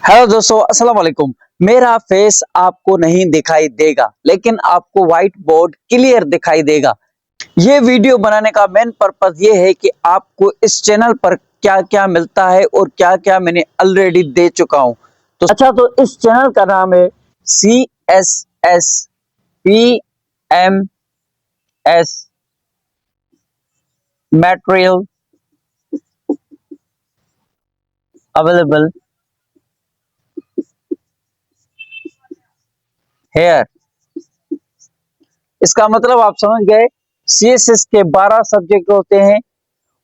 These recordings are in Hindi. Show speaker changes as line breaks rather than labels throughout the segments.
हेलो दोस्तों, अस्सलाम वालेकुम। मेरा फेस आपको नहीं दिखाई देगा, लेकिन आपको व्हाइट बोर्ड क्लियर दिखाई देगा। ये वीडियो बनाने का मेन पर्पस ये है कि आपको इस चैनल पर क्या क्या मिलता है और क्या क्या मैंने ऑलरेडी दे चुका हूं। तो इस चैनल का नाम है CSS मटेरियल अवेलेबल हेयर। इसका मतलब आप समझ गए, CSS के 12 सब्जेक्ट होते हैं,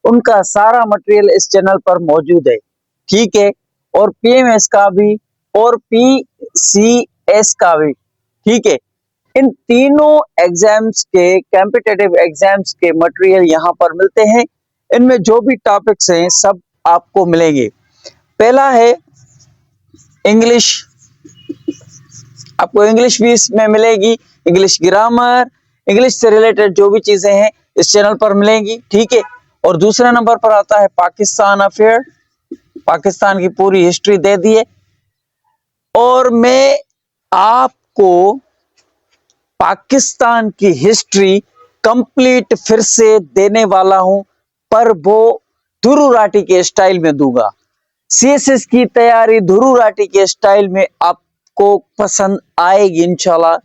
उनका सारा मटेरियल इस चैनल पर मौजूद है। ठीक है, और PMS का भी और PCS का भी। ठीक है, इन तीनों एग्जाम्स के कॉम्पिटिटिव एग्जाम्स के मटेरियल यहाँ पर मिलते हैं। इनमें जो भी टॉपिक्स हैं सब आपको मिलेंगे। पहला है इंग्लिश, आपको इंग्लिश भी इसमें मिलेगी, इंग्लिश ग्रामर, इंग्लिश से रिलेटेड जो भी चीजें हैं इस चैनल पर मिलेंगी। ठीक है, और दूसरे नंबर पर आता है पाकिस्तान अफेयर, पाकिस्तान की पूरी हिस्ट्री दे दी है। और मैं आपको पाकिस्तान की हिस्ट्री कंप्लीट फिर से देने वाला हूं, पर वो धुरू राठी के स्टाइल में दूंगा। CSS की तैयारी धुरू राठी के स्टाइल में आपको पसंद आएगी इंशाल्लाह।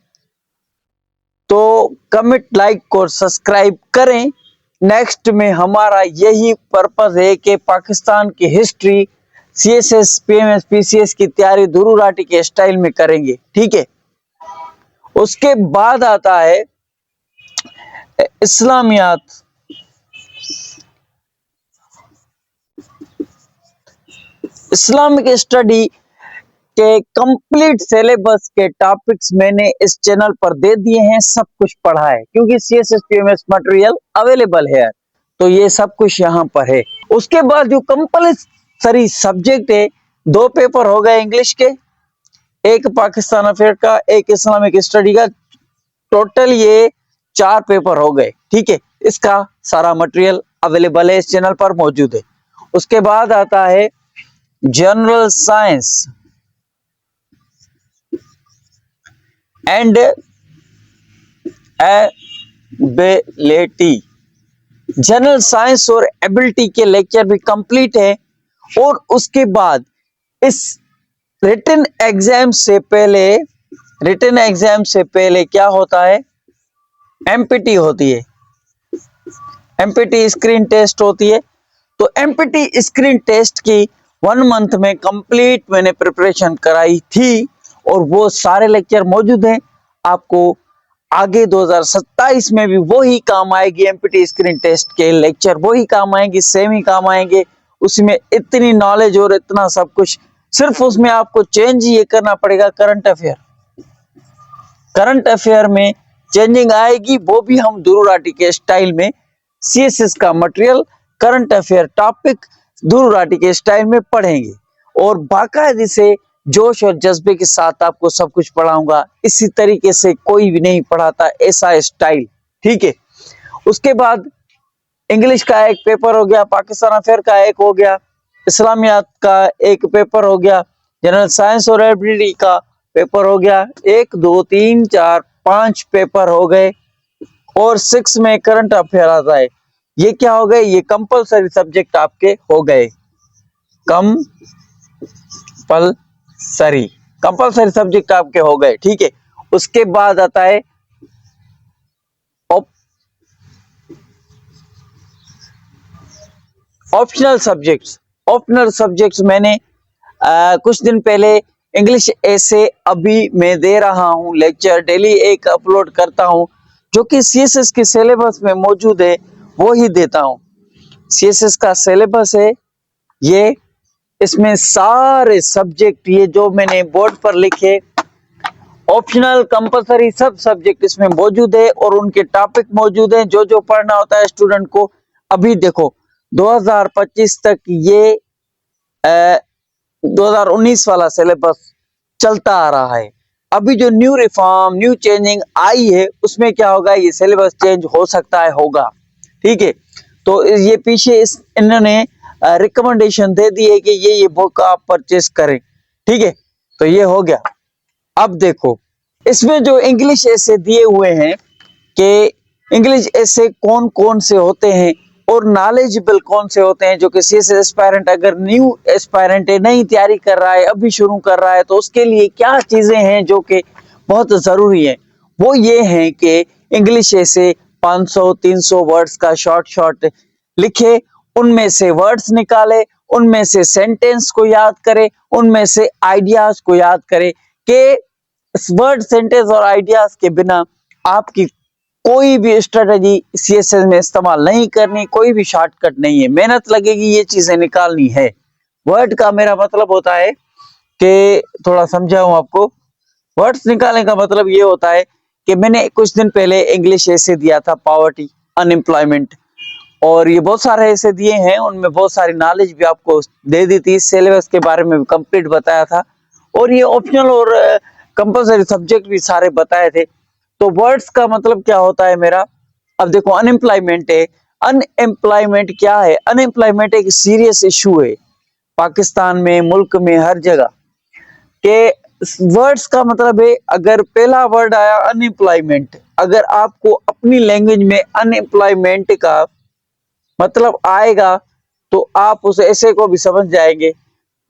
तो कमेंट, लाइक और सब्सक्राइब करें। नेक्स्ट में हमारा यही पर्पस है कि पाकिस्तान की हिस्ट्री CSS PMS PCS की तैयारी धुरू राठी के स्टाइल में करेंगे। ठीक है, उसके बाद आता है इस्लामियात। इस्लामिक स्टडी के कंप्लीट सिलेबस के टॉपिक्स मैंने इस चैनल पर दे दिए हैं, सब कुछ पढ़ा है, क्योंकि CSS PMS मटेरियल अवेलेबल है, तो ये सब कुछ यहाँ पर है। उसके बाद जो कंपल्सरी सब्जेक्ट है, 2 पेपर हो गए इंग्लिश के, एक पाकिस्तान अफेयर का, एक इस्लामिक स्टडी का, टोटल ये 4 पेपर हो गए। ठीक है, इसका सारा मटेरियल अवेलेबल है, इस चैनल पर मौजूद है। उसके बाद आता है general science and ability. General science और एबिलिटी के लेक्चर भी कंप्लीट है। और उसके बाद इस रिटन एग्जाम से पहले क्या होता है, MPT होती है, MPT स्क्रीन टेस्ट होती है। तो MPT स्क्रीन टेस्ट की 1 मंथ में कंप्लीट मैंने प्रिपरेशन कराई थी, और वो सारे लेक्चर मौजूद हैं। आपको आगे 2027 में भी वही काम आएगी, MPT स्क्रीन टेस्ट के लेक्चर वही काम आएंगे, सेम ही काम आएंगे। उसमें इतनी नॉलेज और इतना सब कुछ, सिर्फ उसमें आपको चेंज ये करना पड़ेगा, करंट अफेयर में चेंजिंग आएगी, वो भी हम धुरू राठी के स्टाइल में CSS का material current affair topic Dhruv Rathee के स्टाइल में पढ़ेंगे, और बाकायदे से जोश और जज्बे के साथ आपको सब कुछ पढ़ाऊंगा। इसी तरीके से कोई भी नहीं पढ़ाता ऐसा स्टाइल। ठीक है, उसके बाद इंग्लिश का एक पेपर हो गया, पाकिस्तान अफेयर का एक हो गया, इस्लामियात का एक पेपर हो गया, जनरल साइंस और एबिलिटी का पेपर हो गया, 1 2 3 4 5 पेपर हो गए। और 6 में करंट अफेयर आता है। ये क्या हो गए, ये कंपलसरी सब्जेक्ट आपके हो गए, कंपलसरी सब्जेक्ट आपके हो गए। ठीक है, उसके बाद आता है ऑप्शनल सब्जेक्ट्स मैंने कुछ दिन पहले इंग्लिश ऐसे, अभी मैं दे रहा हूं लेक्चर, डेली एक अपलोड करता हूं, जो कि CSS के सिलेबस में मौजूद है, वो ही देता हूं। CSS का सिलेबस है ये, इसमें सारे सब्जेक्ट ये जो मैंने बोर्ड पर लिखे, ऑप्शनल कंपलसरी सब सब्जेक्ट इसमें मौजूद है, और उनके टॉपिक मौजूद हैं, जो जो पढ़ना होता है स्टूडेंट को। अभी देखो 2025 तक ये 2019 वाला सिलेबस चलता आ रहा है। अभी जो न्यू रिफॉर्म, न्यू चेंजिंग आई है, उसमें क्या होगा, ये सिलेबस चेंज हो सकता है, होगा। ठीक है, तो ये पीछे इन्होंने रिकमेंडेशन दे दी है कि ये बुक आप परचेस करें। ठीक है, तो ये हो गया। अब देखो इसमें जो इंग्लिश ऐसे दिए हुए हैं कि इंग्लिश ऐसे कौन कौन से होते हैं और नॉलेजेबल कौन से होते हैं, जो कि सीएसएस एस्पायरेंट अगर न्यू एस्पायरेंट है, नई तैयारी कर रहा है, अभी शुरू कर रहा है, तो उसके लिए क्या चीजें हैं जो कि बहुत जरूरी है। वो ये है कि इंग्लिश ऐसे 500 300 वर्ड्स का शॉर्ट शॉर्ट लिखे, उनमें से वर्ड्स निकाले, उनमें से सेंटेंस को याद करे, उनमें से आइडियाज को याद करे कि वर्ड सेंटेंस और आइडियाज के बिना आपकी कोई भी स्ट्रेटजी सीएसएस में इस्तेमाल नहीं करनी, कोई भी शॉर्टकट नहीं है, मेहनत लगेगी ये चीजें निकालनी है। वर्ड का मेरा मतलब होता है कि थोड़ा समझाऊं आपको, वर्ड्स निकालने का मतलब ये होता है कि मैंने कुछ दिन पहले इंग्लिश ऐसे दिया था, पॉवर्टी, अनएम्प्लॉयमेंट, और ये बहुत सारे ऐसे दिए हैं, उनमें बहुत सारी नॉलेज भी आपको दे दी थी, सिलेबस के बारे में भी कंप्लीट बताया था, और ये ऑप्शनल और कंपलसरी सब्जेक्ट भी सारे बताए थे। तो वर्ड्स का मतलब क्या होता है मेरा, अब देखो अनएम्प्लॉयमेंट है। अनएम्प्लॉयमेंट क्या है? अनएम्प्लॉयमेंट एक सीरियस इशू है पाकिस्तान में, मुल्क में, हर जगह के। वर्ड्स का मतलब है, अगर पहला वर्ड आया अनएम्प्लॉयमेंट, अगर आपको अपनी लैंग्वेज में अनएम्प्लॉयमेंट का मतलब आएगा तो आप उस ऐसे को भी समझ जाएंगे।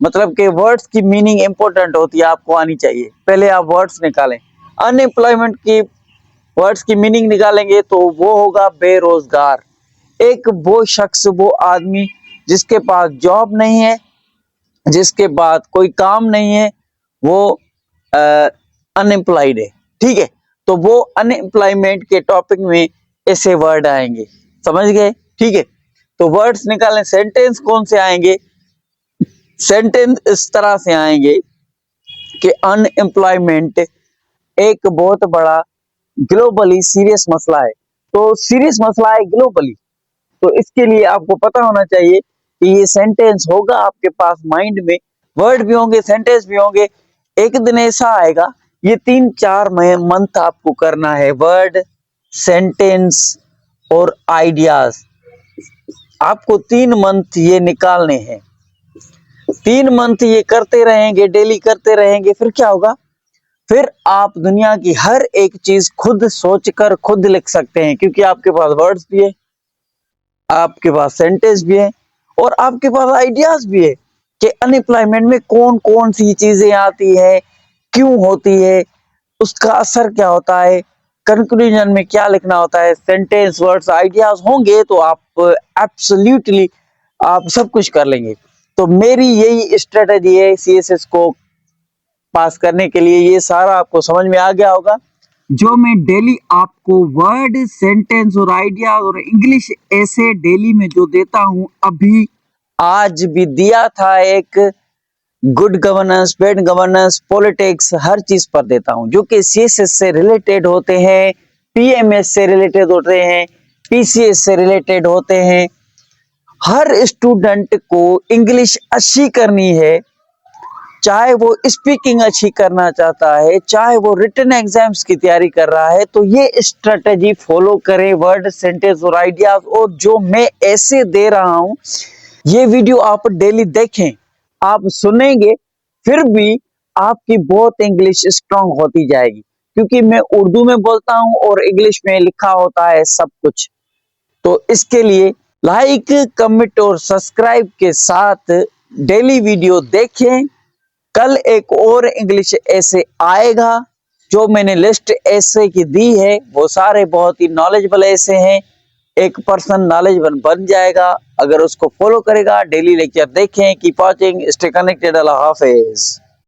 मतलब कि वर्ड्स की मीनिंग इंपॉर्टेंट होती है, आपको आनी चाहिए। पहले आप वर्ड्स निकालें, अनएम्प्लॉयमेंट की वर्ड्स की मीनिंग निकालेंगे तो वो होगा बेरोजगार। एक वो शख्स, वो आदमी जिसके पास जॉब नहीं है, जिसके पास कोई काम नहीं है, वो अनएम्प्लॉयड है। ठीक है, तो वो अनएम्प्लॉयमेंट के टॉपिक में ऐसे वर्ड आएंगे, समझ गए? ठीक है, तो वर्ड्स निकालें। सेंटेंस कौन से आएंगे? सेंटेंस इस तरह से आएंगे कि अनएम्प्लॉयमेंट एक बहुत बड़ा ग्लोबली सीरियस मसला है। तो सीरियस मसला है ग्लोबली, तो इसके लिए आपको पता होना चाहिए कि ये सेंटेंस होगा आपके पास माइंड में, वर्ड भी होंगे, सेंटेंस भी होंगे। एक दिन ऐसा आएगा, ये 3-4 मंथ आपको करना है, वर्ड, सेंटेंस और आइडियाज। आपको 3 मंथ ये निकालने हैं। 3 मंथ ये करते रहेंगे, डेली करते रहेंगे, फिर क्या होगा? फिर आप दुनिया की हर एक चीज खुद सोचकर खुद लिख सकते हैं, क्योंकि आपके पास वर्ड्स भी है, आपके पास सेंटेंस भी है, और आपके पास आइडियाज भी है कि अनएम्प्लॉयमेंट में कौन कौन सी चीजें आती है, क्यों होती है, उसका असर क्या होता है, कंक्लूजन में क्या लिखना होता है। सेंटेंस, वर्ड्स, आइडियाज होंगे तो आप एब्सोल्युटली आप सब कुछ कर लेंगे। तो मेरी यही स्ट्रेटजी है सीएसएस को पास करने के लिए। ये सारा आपको समझ में आ गया होगा, जो मैं डेली आपको वर्ड, सेंटेंस और आइडिया और इंग्लिश ऐसे डेली में जो देता हूं, अभी आज भी दिया था, एक good governance, bad governance, politics, हर चीज पर देता हूं जो कि सीएसएस से रिलेटेड होते हैं, पीएमएस से रिलेटेड होते हैं, पीसीएस से रिलेटेड होते हैं। हर स्टूडेंट को इंग्लिश अच्छी करनी है, चाहे वो स्पीकिंग अच्छी करना चाहता है, चाहे वो रिटन एग्जाम्स की तैयारी कर रहा है, तो ये स्ट्रेटजी फॉलो करें, वर्ड, सेंटेंस और आइडियाज। और जो मैं ऐसे दे रहा हूं, ये वीडियो आप डेली देखें, आप सुनेंगे, फिर भी आपकी बहुत इंग्लिश स्ट्रांग होती जाएगी, क्योंकि मैं उर्दू में बोलता हूं और इंग्लिश में लिखा होता है सब कुछ। तो इसके लिए लाइक, कमेंट और सब्सक्राइब के साथ डेली वीडियो देखें। कल एक और इंग्लिश ऐसे आएगा, जो मैंने लिस्ट ऐसे की दी है, वो सारे बहुत ही नॉलेजेबल ऐसे हैं। एक पर्सन नॉलेजेबल बन जाएगा अगर उसको फॉलो करेगा। डेली लेक्चर देखें, कीप वॉचिंग, स्टे कनेक्टेड। अल्लाह हाफिज।